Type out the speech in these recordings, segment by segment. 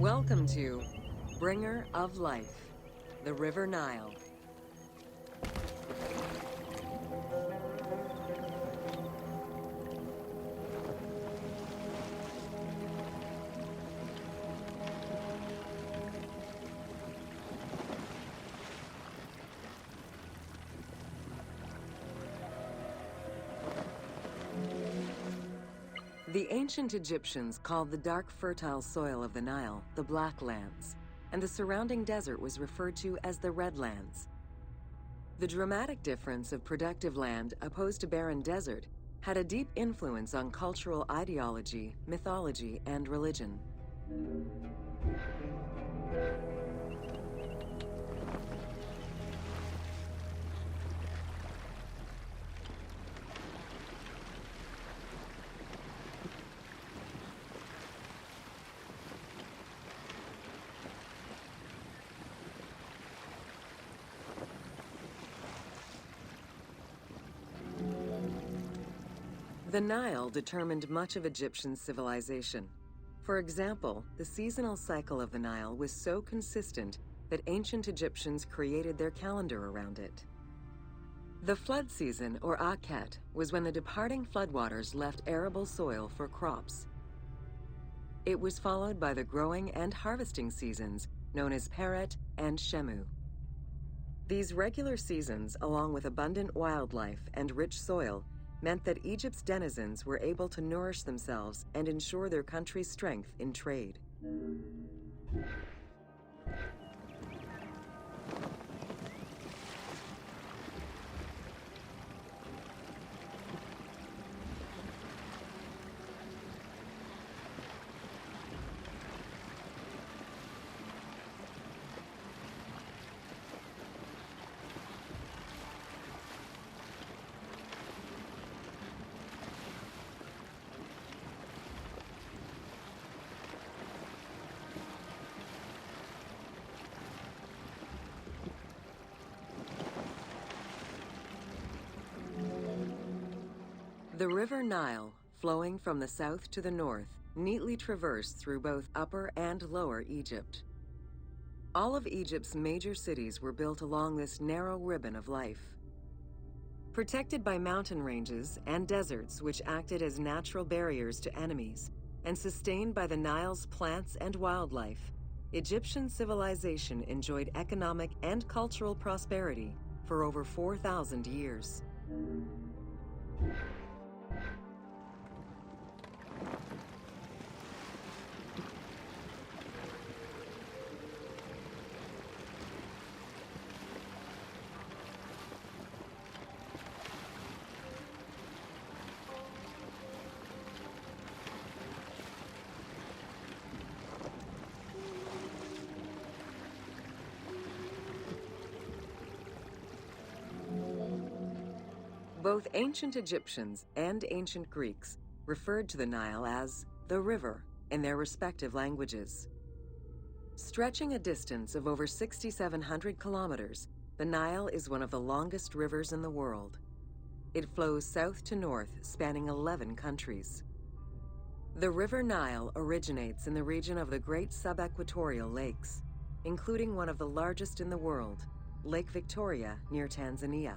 Welcome to Bringer of Life, the River Nile. The ancient Egyptians called the dark fertile soil of the Nile the Black Lands, and the surrounding desert was referred to as the Red Lands. The dramatic difference of productive land opposed to barren desert had a deep influence on cultural ideology, mythology, and religion. The Nile determined much of Egyptian civilization. For example, the seasonal cycle of the Nile was so consistent that ancient Egyptians created their calendar around it. The flood season, or Akhet, was when the departing floodwaters left arable soil for crops. It was followed by the growing and harvesting seasons, known as Peret and Shemu. These regular seasons, along with abundant wildlife and rich soil, meant that Egypt's denizens were able to nourish themselves and ensure their country's strength in trade. The River Nile, flowing from the south to the north, neatly traversed through both Upper and Lower Egypt. All of Egypt's major cities were built along this narrow ribbon of life. Protected by mountain ranges and deserts which acted as natural barriers to enemies, and sustained by the Nile's plants and wildlife, Egyptian civilization enjoyed economic and cultural prosperity for over 4,000 years. Both ancient Egyptians and ancient Greeks referred to the Nile as the river in their respective languages. Stretching a distance of over 6,700 kilometers, the Nile is one of the longest rivers in the world. It flows south to north, spanning 11 countries. The River Nile originates in the region of the Great Subequatorial Lakes, including one of the largest in the world, Lake Victoria near Tanzania.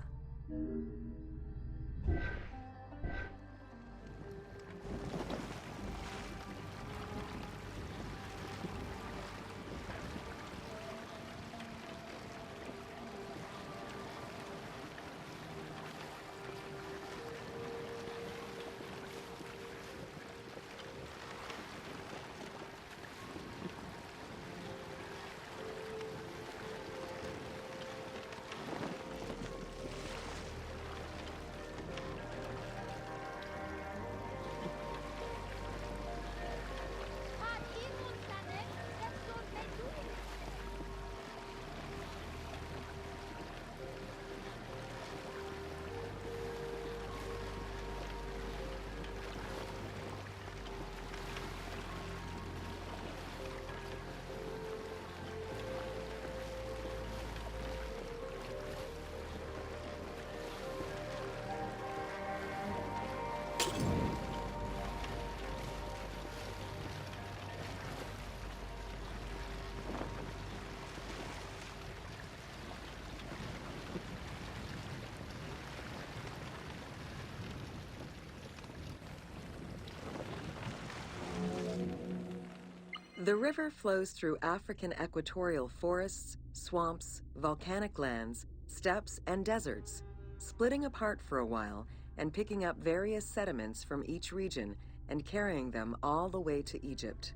The river flows through African equatorial forests, swamps, volcanic lands, steppes, and deserts, splitting apart for a while and picking up various sediments from each region and carrying them all the way to Egypt.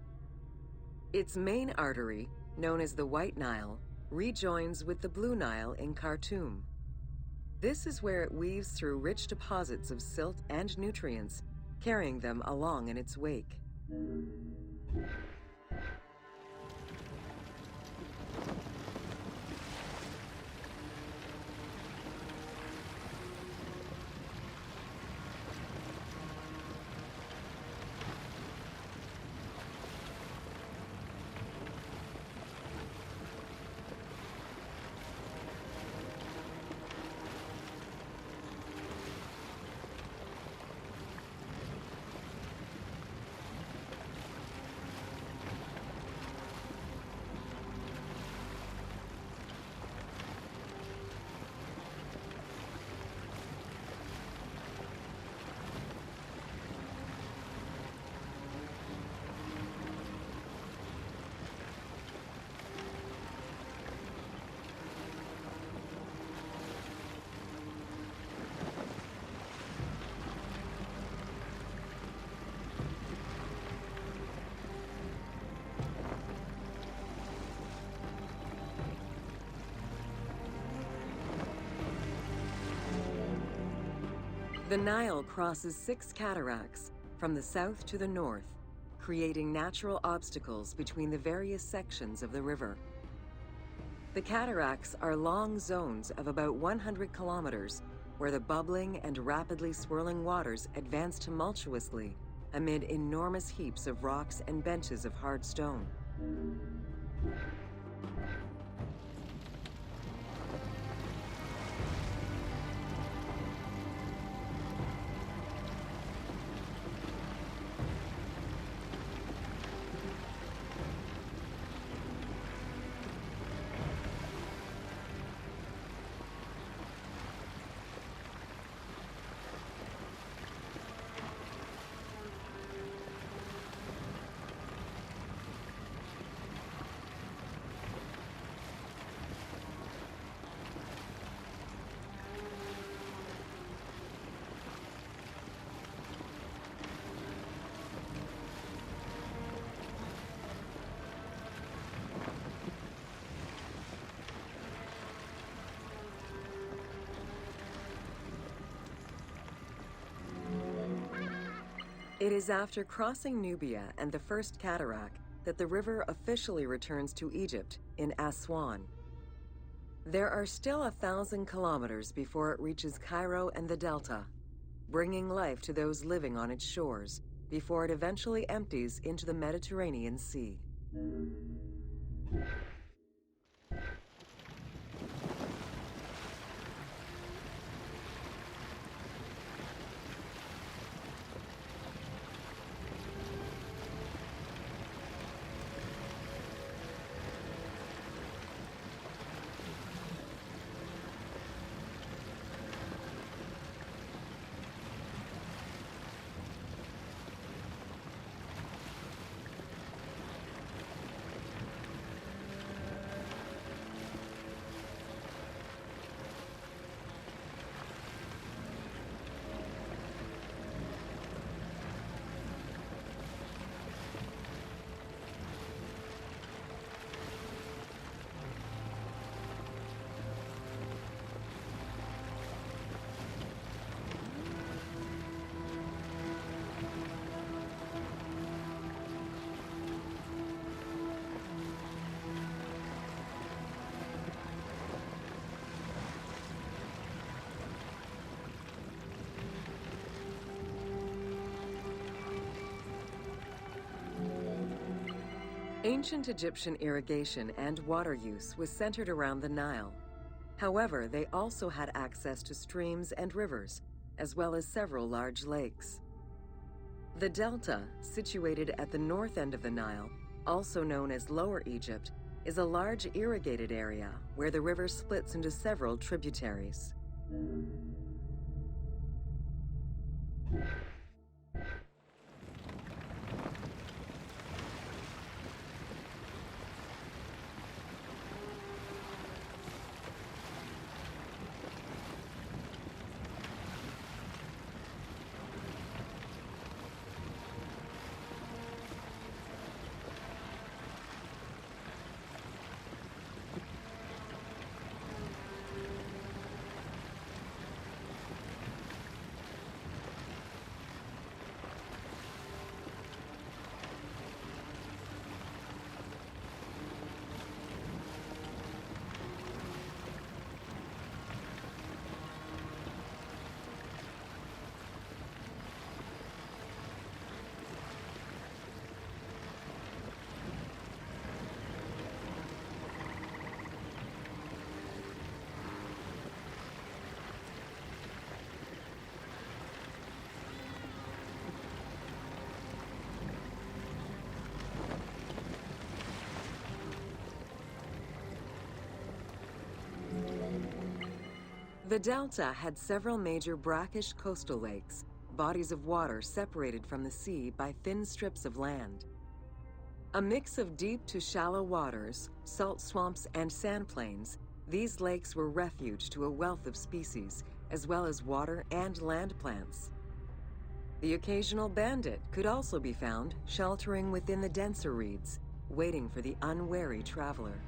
Its main artery, known as the White Nile, rejoins with the Blue Nile in Khartoum. This is where it weaves through rich deposits of silt and nutrients, carrying them along in its wake. The Nile crosses 6 cataracts from the south to the north, creating natural obstacles between the various sections of the river. The cataracts are long zones of about 100 kilometers, where the bubbling and rapidly swirling waters advance tumultuously amid enormous heaps of rocks and benches of hard stone. It is after crossing Nubia and the first cataract that the river officially returns to Egypt in Aswan. There are still 1,000 kilometers before it reaches Cairo and the Delta, bringing life to those living on its shores before it eventually empties into the Mediterranean Sea. Ancient Egyptian irrigation and water use was centered around the Nile. However, they also had access to streams and rivers, as well as several large lakes. The Delta, situated at the north end of the Nile, also known as Lower Egypt, is a large irrigated area where the river splits into several tributaries. The delta had several major brackish coastal lakes, bodies of water separated from the sea by thin strips of land. A mix of deep to shallow waters, salt swamps, and sand plains, these lakes were refuge to a wealth of species, as well as water and land plants. The occasional bandit could also be found sheltering within the denser reeds, waiting for the unwary traveler.